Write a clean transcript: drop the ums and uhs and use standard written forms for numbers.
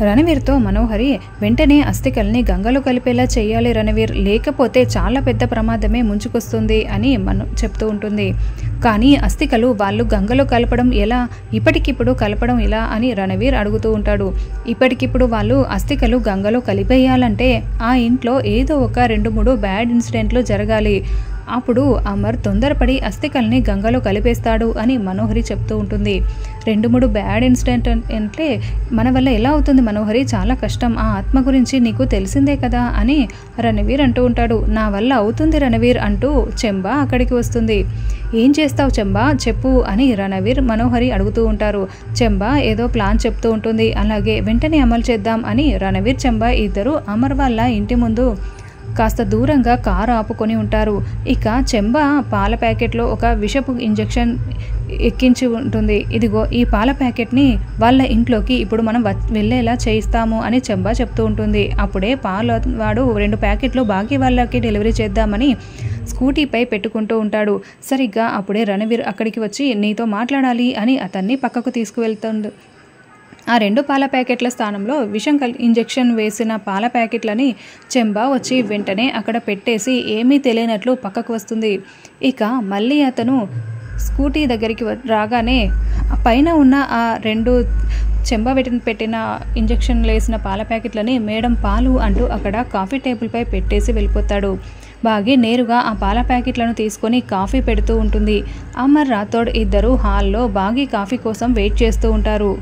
రణవీర్తో మనోహరి వెంటనే అస్థికల్ని గంగలో కలిపేలా చేయాలి రణవీర్, లేకపోతే చాలా పెద్ద ప్రమాదమే ముంచుకొస్తుంది అని చెప్తూ ఉంటుంది. కానీ అస్థికలు వాళ్ళు గంగలో కలపడం ఎలా, ఇప్పటికిప్పుడు కలపడం ఎలా అని రణవీర్ అడుగుతూ ఉంటాడు. ఇప్పటికిప్పుడు వాళ్ళు అస్థికలు గంగలో కలిపేయాలంటే ఆ ఇంట్లో ఏదో ఒక 2-3 బ్యాడ్ ఇన్సిడెంట్లు జరగాలి. అప్పుడు అమర్ తొందరపడి అస్థికల్ని గంగలో కలిపేస్తాడు అని మనోహరి చెప్తూ ఉంటుంది. 2-3 బ్యాడ్ ఇన్సిడెంట్ అంటే మన వల్ల ఎలా అవుతుంది మనోహరి, చాలా కష్టం. ఆ ఆత్మ గురించి నీకు తెలిసిందే కదా అని రణవీర్ అంటూ ఉంటాడు. నా వల్ల అవుతుంది రణవీర్ అంటూ చెంబా అక్కడికి వస్తుంది. ఏం చేస్తావు చెంబా చెప్పు అని రణవీర్ మనోహరి అడుగుతూ ఉంటారు. చెంబా ఏదో ప్లాన్ చెప్తూ ఉంటుంది. అలాగే వెంటనే అమలు చేద్దాం అని రణవీర్ చెంబా ఇద్దరు అమర్ వాళ్ళ ఇంటి ముందు కాస్త దూరంగా కారు ఆపుకొని ఉంటారు. ఇక చెంబా పాల ప్యాకెట్లో ఒక విషపు ఇంజెక్షన్ ఎక్కించి ఉంటుంది. ఇదిగో ఈ పాల ప్యాకెట్ని వాళ్ళ ఇంట్లోకి ఇప్పుడు మనం వెళ్ళేలా చేయిస్తాము అని చెంబా చెప్తూ ఉంటుంది. అప్పుడే పాల వాడు 2 ప్యాకెట్లు బాకీ వాళ్ళకి డెలివరీ చేద్దామని స్కూటీపై పెట్టుకుంటూ ఉంటాడు. సరిగ్గా అప్పుడే రణవీర్ అక్కడికి వచ్చి నీతో మాట్లాడాలి అని అతన్ని పక్కకు తీసుకువెళ్తుంది. ఆ 2 పాల ప్యాకెట్ల స్థానంలో విషం ఇంజెక్షన్ వేసిన పాల ప్యాకెట్లని చెంబా వచ్చి వెంటనే అక్కడ పెట్టేసి ఏమీ తెలియనట్లు పక్కకు వస్తుంది. ఇక మళ్ళీ అతను స్కూటీ దగ్గరికి రాగానే పైన ఉన్న ఆ 2 చెంబా పెట్టిన ఇంజెక్షన్లు వేసిన పాల ప్యాకెట్లని మేడం పాలు అంటూ అక్కడ కాఫీ టేబుల్పై పెట్టేసి వెళ్ళిపోతాడు. బాగి నేరుగా ఆ పాల ప్యాకెట్లను తీసుకొని కాఫీ పెడుతూ ఉంటుంది. అమర్ రాథోడ్ ఇద్దరు హాల్లో బాగి కాఫీ కోసం వెయిట్ చేస్తూ ఉంటారు.